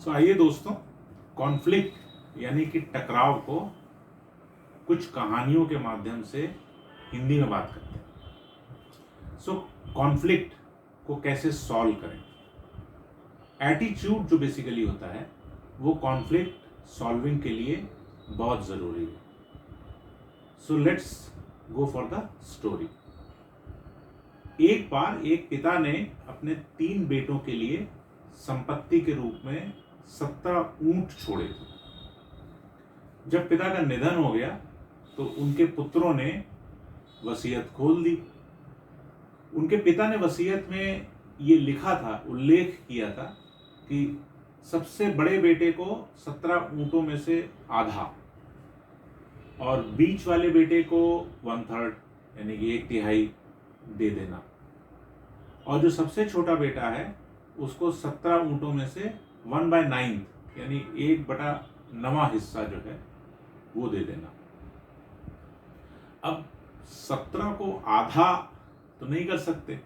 आइए दोस्तों, कॉन्फ्लिक्ट यानी कि टकराव को कुछ कहानियों के माध्यम से हिंदी में बात करते हैं। कॉन्फ्लिक्ट को कैसे सॉल्व करें। एटीट्यूड जो बेसिकली होता है वो कॉन्फ्लिक्ट सॉल्विंग के लिए बहुत ज़रूरी है। Let's go for the story. एक बार एक पिता ने अपने 3 बेटों के लिए संपत्ति के रूप में 17 ऊंट छोड़े थे। जब पिता का निधन हो गया तो उनके पुत्रों ने वसीयत खोल दी। उनके पिता ने वसीयत में ये लिखा था, उल्लेख किया था कि सबसे बड़े बेटे को 17 ऊंटों में से आधा और बीच वाले बेटे को 1/3 यानी कि 1/3 दे देना, और जो सबसे छोटा बेटा है उसको 17 ऊंटों में से 1/9 यानी 1/9 हिस्सा जो है वो दे देना। अब 17 को आधा तो नहीं कर सकते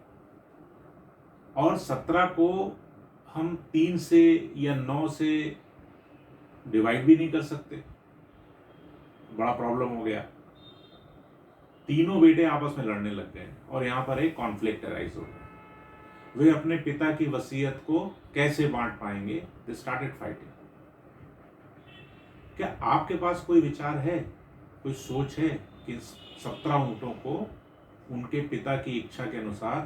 और 17 को हम 3 से या 9 से डिवाइड भी नहीं कर सकते। बड़ा प्रॉब्लम हो गया। तीनों बेटे आपस में लड़ने लग गए और यहां पर एक कॉन्फ्लिक्ट अराइज हो गया। वे अपने पिता की वसीयत को कैसे बांट पाएंगे। They started fighting. क्या आपके पास कोई विचार है, कोई सोच है कि 17 ऊंटों को उनके पिता की इच्छा के अनुसार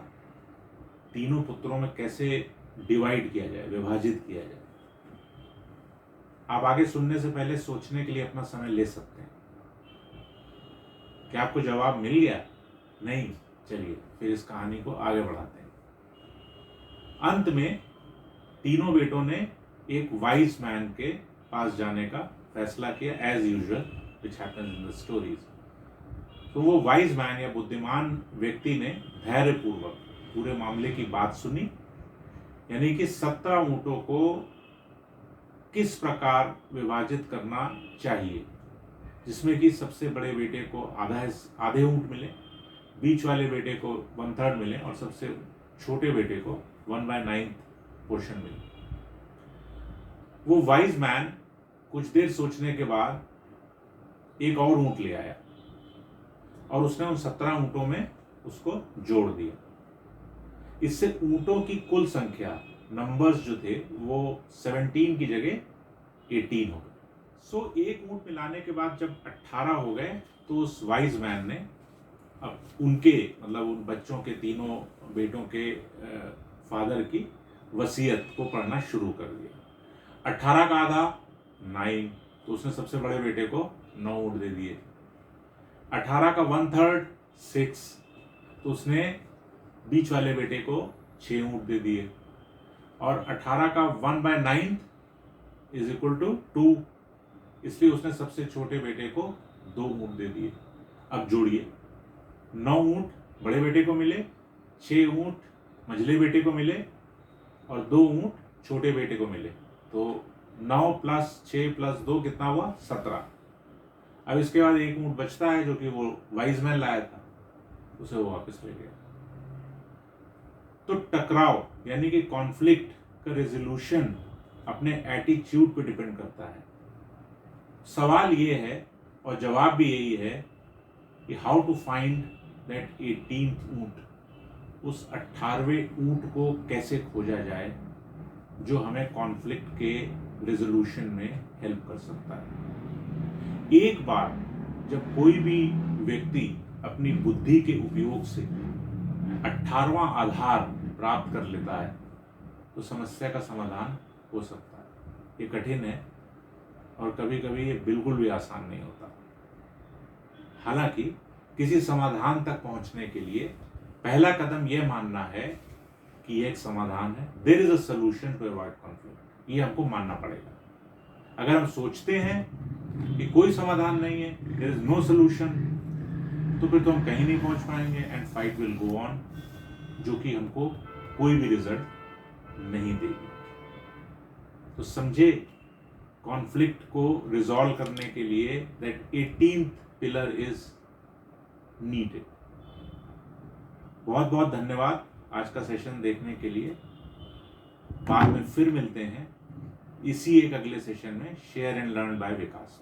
तीनों पुत्रों में कैसे डिवाइड किया जाए, विभाजित किया जाए? आप आगे सुनने से पहले सोचने के लिए अपना समय ले सकते हैं। क्या आपको जवाब मिल गया? नहीं? चलिए फिर इस कहानी को आगे बढ़ाते हैं। अंत में तीनों बेटों ने एक वाइज मैन के पास जाने का फैसला किया, as usual which happens in the stories. तो वो वाइज मैन या बुद्धिमान व्यक्ति ने धैर्यपूर्वक पूरे मामले की बात सुनी, यानी कि 17 ऊंटों को किस प्रकार विभाजित करना चाहिए, जिसमें कि सबसे बड़े बेटे को आधे ऊंट मिले, बीच वाले बेटे को 1/3 मिले और सबसे छोटे बेटे को 1/9 पोर्शन मिले। वो वाइज मैन कुछ देर सोचने के बाद एक और ऊंट ले आया और उसने उन 17 ऊंटों में उसको जोड़ दिया। इससे ऊंटों की कुल संख्या, नंबर्स जो थे वो 17 की जगह 18 हो गए। एक ऊंट मिलाने के बाद जब 18 हो गए तो उस वाइज मैन ने अब उनके मतलब उन बच्चों के, तीनों बेटों के फादर की वसीयत को पढ़ना शुरू कर दिया। 18 का आधा 9, तो उसने सबसे बड़े बेटे को 9 ऊंट दे दिए। 18 का 1/3 6, तो उसने बीच वाले बेटे को 6 ऊंट दे दिए। और 18 का 1/9 = 2, इसलिए उसने सबसे छोटे बेटे को 2 ऊंट दे दिए। अब जोड़िए, 9 ऊंट बड़े बेटे को मिले, 6 ऊंट मझले बेटे को मिले और 2 ऊंट छोटे बेटे को मिले। तो 9 + 6 + 2 कितना हुआ? 17। अब इसके बाद एक ऊंट बचता है जो कि वो वाइज मैन लाया था, उसे वो वापस ले गया। तो टकराव यानी कि कॉन्फ्लिक्ट का रेजोल्यूशन अपने एटीट्यूड पे डिपेंड करता है। सवाल ये है और जवाब भी यही है कि how to find that 18th ऊंट, उस 18वें ऊंट को कैसे खोजा जाए जो हमें कॉन्फ्लिक्ट के रेजोल्यूशन में हेल्प कर सकता है। एक बार जब कोई भी व्यक्ति अपनी बुद्धि के उपयोग से 18वां आधार प्राप्त कर लेता है तो समस्या का समाधान हो सकता है। ये कठिन है और कभी कभी ये बिल्कुल भी आसान नहीं होता। हालांकि किसी समाधान तक पहुंचने के लिए पहला कदम यह मानना है कि यह एक समाधान है। There is a solution to avoid conflict. ये हमको मानना पड़ेगा। अगर हम सोचते हैं कि कोई समाधान नहीं है, देयर इज नो सॉल्यूशन, तो फिर तो हम कहीं नहीं पहुंच पाएंगे and fight will go on, जो कि हमको कोई भी रिजल्ट नहीं देगी। तो समझे, कॉन्फ्लिक्ट को रिजॉल्व करने के लिए that 18th pillar is needed. बहुत बहुत धन्यवाद आज का सेशन देखने के लिए। बाद में फिर मिलते हैं इसी एक अगले सेशन में share and learn by Vikas.